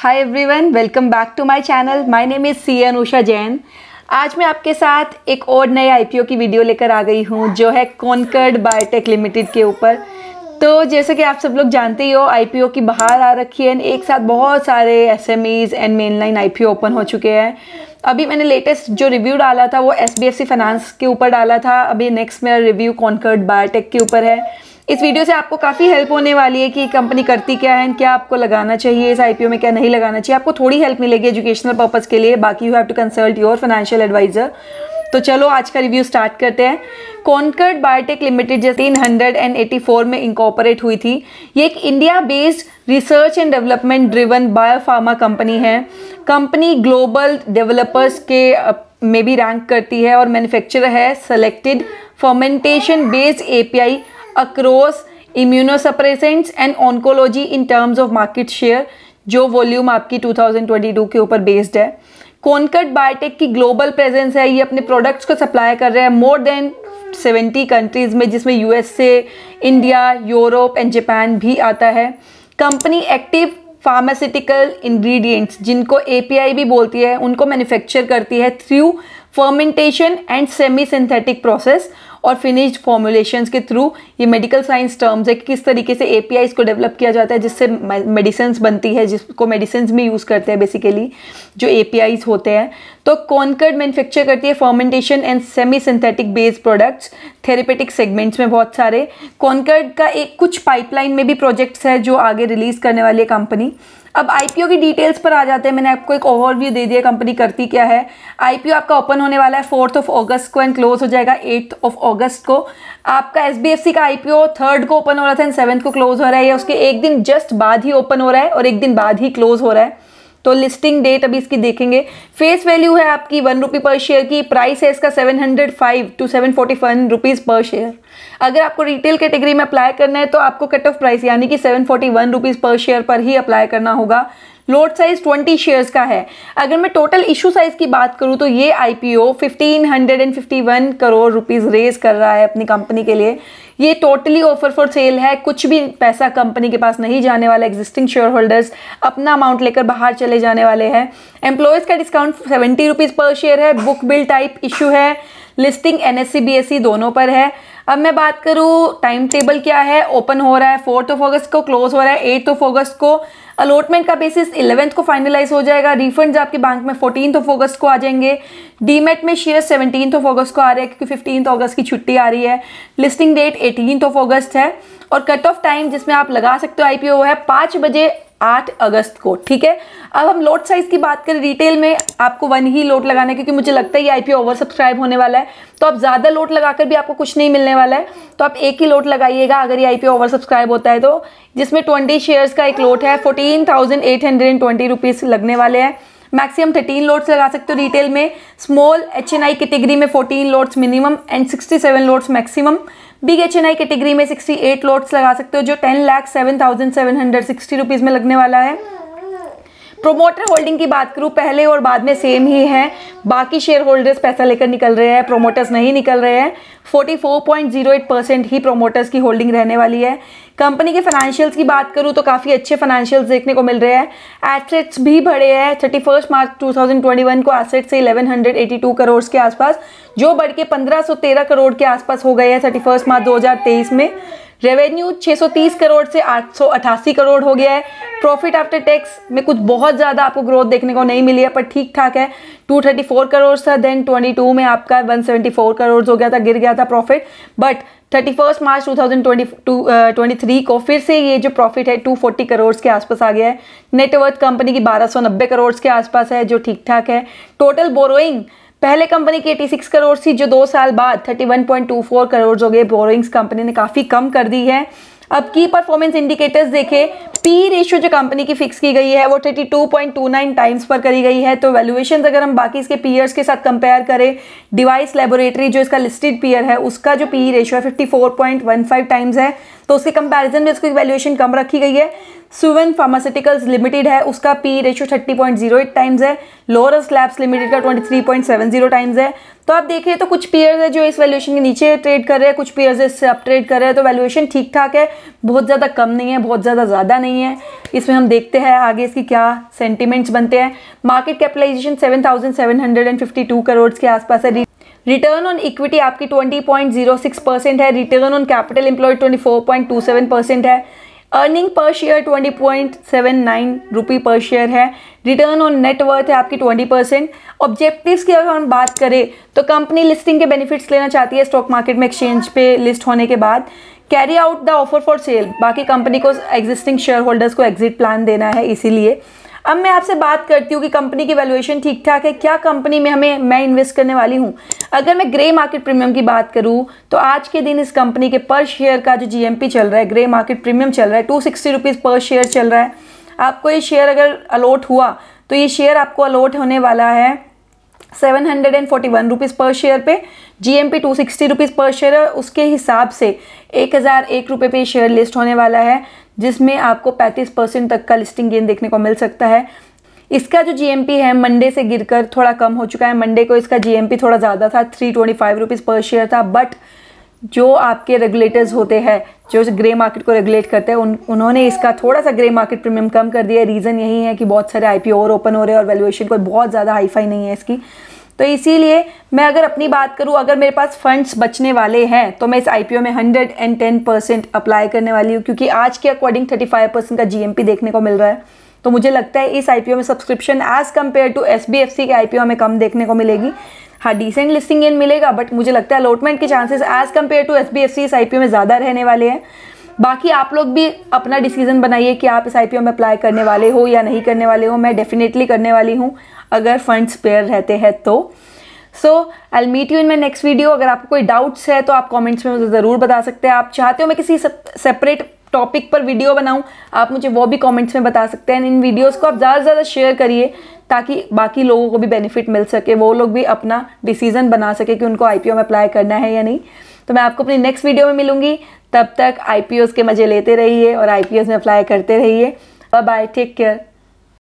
Hi everyone, welcome back to my channel. My name is C Anusha Jain. आज मैं आपके साथ एक और नए आईपीओ की वीडियो लेकर आ गई हूँ जो है कॉनकॉर्ड बायोटेक लिमिटेड के ऊपर। तो जैसे कि आप सब लोग जानते ही हो, आईपीओ की बाहर आ रखी है। एक साथ बहुत सारे SMEs and mainline IPO open हो चुके हैं। अभी मैंने लेटेस्ट जो रिव्यू डाला था वो एसबीएफसी फाइनेंस के ऊपर डाला था। अभी नेक्स्ट मेरा रिव्यू कॉनकॉर्ड बायोटेक के ऊपर है। इस वीडियो से आपको काफ़ी हेल्प होने वाली है कि कंपनी करती क्या है, क्या आपको लगाना चाहिए इस आईपीओ में, क्या नहीं लगाना चाहिए। आपको थोड़ी हेल्प मिलेगी एजुकेशनल पर्पज़ के लिए। बाकी you have to consult your financial advisor. तो चलो आज का रिव्यू स्टार्ट करते हैं। कॉनकॉर्ड बायोटेक लिमिटेड जो 1984 में इंकॉर्पोरेट हुई थी, ये एक India based research and development driven biopharma company है। कंपनी ग्लोबल डेवलपर्स के में भी रैंक करती है और मैन्युफैक्चरर है selected fermentation based API across immunosuppressants and oncology in terms of market share, जो वॉल्यूम आपकी 2022 के ऊपर बेस्ड है। कॉनकॉर्ड बायोटेक की ग्लोबल प्रेजेंस है। ये अपने प्रोडक्ट्स को सप्लाई कर रहे हैं मोर देन 70 कंट्रीज़ में, जिसमें USA, India, Europe and Japan भी आता है। कंपनी एक्टिव फार्मास्यूटिकल इंग्रेडिएंट्स, जिनको एपीआई भी बोलती है, उनको मैन्युफैक्चर करती है through fermentation and semi synthetic process और फिनिश्ड फॉर्मुलेशंस के थ्रू। ये मेडिकल साइंस टर्म्स है कि किस तरीके से एपीआईज को डेवलप किया जाता है जिससे मेडिसिन्स बनती है, जिसको मेडिसिन्स में यूज़ करते हैं बेसिकली जो एपीआईज होते हैं। तो कॉनकॉर्ड मैन्युफैक्चर करती है fermentation and semi synthetic based products therapeutic segments में बहुत सारे। कॉनकॉर्ड का एक कुछ पाइपलाइन में भी प्रोजेक्ट्स है जो आगे रिलीज़ करने वाली है कंपनी। अब आईपीओ की डिटेल्स पर आ जाते हैं। मैंने आपको एक ओवरव्यू दे दिया कंपनी करती क्या है। आईपीओ आपका ओपन होने वाला है 4 अगस्त को एंड क्लोज हो जाएगा 8 अगस्त को। आपका एसबीएफसी का आईपीओ 3 को ओपन हो रहा था एंड 7 को क्लोज हो रहा है। या उसके एक दिन जस्ट बाद ही ओपन हो रहा है और एक दिन बाद ही क्लोज हो रहा है। तो लिस्टिंग डेट अभी इसकी देखेंगे। फेस वैल्यू है आपकी 1 रुपी पर शेयर की। प्राइस है इसका 705 to 741 रुपीज़ पर शेयर। अगर आपको रिटेल कैटेगरी में अप्लाई करना है तो आपको कट ऑफ प्राइस यानी कि 741 रुपीज़ पर शेयर पर ही अप्लाई करना होगा। लोट साइज 20 शेयर्स का है। अगर मैं टोटल इशू साइज की बात करूं तो ये आईपीओ 1551 करोड़ रुपीस रेज कर रहा है अपनी कंपनी के लिए। ये टोटली ऑफर फॉर सेल है। कुछ भी पैसा कंपनी के पास नहीं जाने वाला। एग्जिस्टिंग शेयर होल्डर्स अपना अमाउंट लेकर बाहर चले जाने वाले हैं। एम्प्लॉयज़ का डिस्काउंट 70 रुपीज़ पर शेयर है। बुक बिल टाइप इशू है। लिस्टिंग एनएससी बीएसई दोनों पर है। अब मैं बात करूँ टाइम टेबल क्या है। ओपन हो रहा है 4 अगस्त को, क्लोज हो रहा है 8 अगस्त को। अलॉटमेंट का बेसिस 11 को फाइनलाइज हो जाएगा। रिफंड्स आपके बैंक में 14 अगस्त को आ जाएंगे। डीमेट में शेयर 17 अगस्त को आ रहे हैं क्योंकि 15 अगस्त की छुट्टी आ रही है। लिस्टिंग डेट 18 अगस्त है और कट ऑफ टाइम जिसमें आप लगा सकते हो आईपीओ है 5 बजे 8 अगस्त को। ठीक है। अब हम लोट साइज की बात करें। रिटेल में आपको 1 ही लोट लगाना है क्योंकि मुझे लगता है ये आईपीओ ओवर सब्सक्राइब होने वाला है। तो आप ज़्यादा लोट लगाकर भी आपको कुछ नहीं मिलने वाला है। तो आप एक ही लोट लगाइएगा अगर ये आईपीओ ओवर सब्सक्राइब होता है तो, जिसमें 20 शेयर्स का एक लोट है। 14,820 रुपीज़ लगने वाले हैं। मैक्सिमम 13 लोट्स लगा सकते हो रिटेल में। स्मॉल एचएनआई कैटेगरी में 14 lots minimum and 67 lots maximum. Big HNI category में 68 लोट्स लगा सकते हो जो 10,07,760 रुपीज़ में लगने वाला है। प्रोमोटर होल्डिंग की बात करूँ, पहले और बाद में सेम ही है। बाकी शेयर होल्डर्स पैसा लेकर निकल रहे हैं, प्रोमोटर्स नहीं निकल रहे हैं। 44.08% ही प्रोमोटर्स की होल्डिंग रहने वाली है। कंपनी के फाइनेंशियल्स की बात करूँ तो काफ़ी अच्छे फाइनेंशियल्स देखने को मिल रहे हैं। एसेट्स भी बढ़े हैं। 31 मार्च 2021 को एसेट्स से 1182 करोड़ के आसपास, जो बढ़ के 1513 करोड़ के आसपास हो गए हैं 31 मार्च 2023 में। रेवेन्यू 630 करोड़ से 888 करोड़ हो गया है। प्रॉफिट आफ्टर टैक्स में कुछ बहुत ज़्यादा आपको ग्रोथ देखने को नहीं मिली है पर ठीक ठाक है। 234 करोड़ था, देन 22 में आपका 174 करोड़ हो गया था, गिर गया था प्रॉफिट। बट 31 मार्च 2023 को फिर से ये जो प्रॉफिट है 240 करोड़ के आसपास आ गया है। नेटवर्थ कंपनी की 1290 करोड़ के आसपास है जो ठीक ठाक है। टोटल बोरोइंग पहले कंपनी की 86 करोड़ थी जो 2 साल बाद 31.24 करोड़ हो गए। बोरोइंग्स कंपनी ने काफ़ी कम कर दी है। अब की परफॉर्मेंस इंडिकेटर्स देखें। पी रेशियो जो कंपनी की फिक्स की गई है वो 32.29 टाइम्स पर करी गई है। तो वैल्यूएशन अगर हम बाकी इसके पीयर्स के साथ कंपेयर करें, डिवाइस लेबोरेटरी जो इसका लिस्टेड पीयर है उसका जो पी रेशियो है 54.15 टाइम्स है। तो उसके कंपैरिजन में इसकी वैल्यूएशन कम रखी गई है। सुवेन फार्मास्यूटिकल्स लिमिटेड है, उसका पी रेशियो 30.08 टाइम्स है। लोरस लैब्स लिमिटेड का 23.70 टाइम्स है। तो आप देखें तो कुछ पेयर्स है जो इस वैल्यूएशन के नीचे ट्रेड कर रहे हैं, कुछ पेयर्स इससे अप ट्रेड कर रहे हैं। तो वैल्यूएशन ठीक ठाक है, बहुत ज़्यादा कम नहीं है, बहुत ज़्यादा नहीं है। इसमें हम देखते हैं आगे इसकी क्या सेंटिमेंट्स बनते हैं। मार्केट कैपिटलाइजेशन 7,752 करोड़ के आसपास है। रिटर्न ऑन इक्विटी आपकी 20.06% है। रिटर्न ऑन कैपिटल एम्प्लॉयड 24.27% है। अर्निंग पर शेयर 20.79 रुपी पर शेयर है। रिटर्न ऑन नेट वर्थ है आपकी 20%। ऑब्जेक्टिव्स की अगर हम बात करें तो कंपनी लिस्टिंग के बेनिफिट्स लेना चाहती है स्टॉक मार्केट में एक्सचेंज पे लिस्ट होने के बाद। Carry out the offer for sale, बाकी कंपनी को एग्जिस्टिंग शेयर होल्डर्स को एग्जिट प्लान देना है इसीलिए। अब मैं आपसे बात करती हूँ कि कंपनी की वैल्यूएशन ठीक ठाक है, क्या कंपनी में मैं इन्वेस्ट करने वाली हूँ। अगर मैं ग्रे मार्केट प्रीमियम की बात करूँ तो आज के दिन इस कंपनी के पर शेयर का जो जीएमपी चल रहा है, ग्रे मार्केट प्रीमियम चल रहा है 260 रुपीज़ पर शेयर चल रहा है। आपको ये शेयर अगर अलॉट हुआ तो ये शेयर आपको अलॉट होने वाला है 741 रुपीज़ पर शेयर पे। जीएमपी 260 रुपीज़ पर शेयर है, उसके हिसाब से 1001 रुपये पे शेयर लिस्ट होने वाला है, जिसमें आपको 35% तक का लिस्टिंग गेन देखने को मिल सकता है। इसका जो जीएमपी है मंडे से गिरकर थोड़ा कम हो चुका है। मंडे को इसका जीएमपी थोड़ा ज़्यादा था, 325 रुपीज़ पर शेयर था। बट जो आपके रेगुलेटर्स होते हैं जो ग्रे मार्केट को रेगुलेट करते हैं उन्होंने इसका थोड़ा सा ग्रे मार्केट प्रीमियम कम कर दिया। रीज़न यही है कि बहुत सारे आईपीओ और ओपन हो रहे हैं और वैल्यूएशन कोई बहुत ज़्यादा हाईफाई नहीं है इसकी। तो इसीलिए मैं अगर अपनी बात करूं, अगर मेरे पास फंड्स बचने वाले हैं तो मैं इस आईपीओ में 110% अप्लाई करने वाली हूं, क्योंकि आज के अकॉर्डिंग 35% का जीएमपी देखने को मिल रहा है। तो मुझे लगता है इस आईपीओ में subscription as compare to SBFC के आईपीओ हमें कम देखने को मिलेगी। हाँ, डिसेंट लिस्टिंग गेन मिलेगा, बट मुझे लगता है अलॉटमेंट के chances as compare to SBFC इस आईपीओ में ज़्यादा रहने वाले हैं। बाकी आप लोग भी अपना डिसीजन बनाइए कि आप इस आईपीओ में अप्लाई करने वाले हो या नहीं करने वाले हो। मैं डेफिनेटली करने वाली हूँ अगर फंड्स पेयर रहते हैं तो। So I will meet you in my next video. अगर आपको कोई डाउट्स है तो आप कमेंट्स में मुझे ज़रूर बता सकते हैं। आप चाहते हो मैं किसी सेपरेट टॉपिक पर वीडियो बनाऊं, आप मुझे वो भी कमेंट्स में बता सकते हैं। इन वीडियोस को आप ज़्यादा से ज़्यादा शेयर करिए ताकि बाकी लोगों को भी बेनिफिट मिल सके, वो लोग भी अपना डिसीजन बना सके कि उनको आईपीओ में अप्लाई करना है या नहीं। तो मैं आपको अपनी नेक्स्ट वीडियो में मिलूंगी, तब तक आईपीओस के मज़े लेते रहिए और आईपीओस में अप्लाई करते रहिए। Bye bye, take care.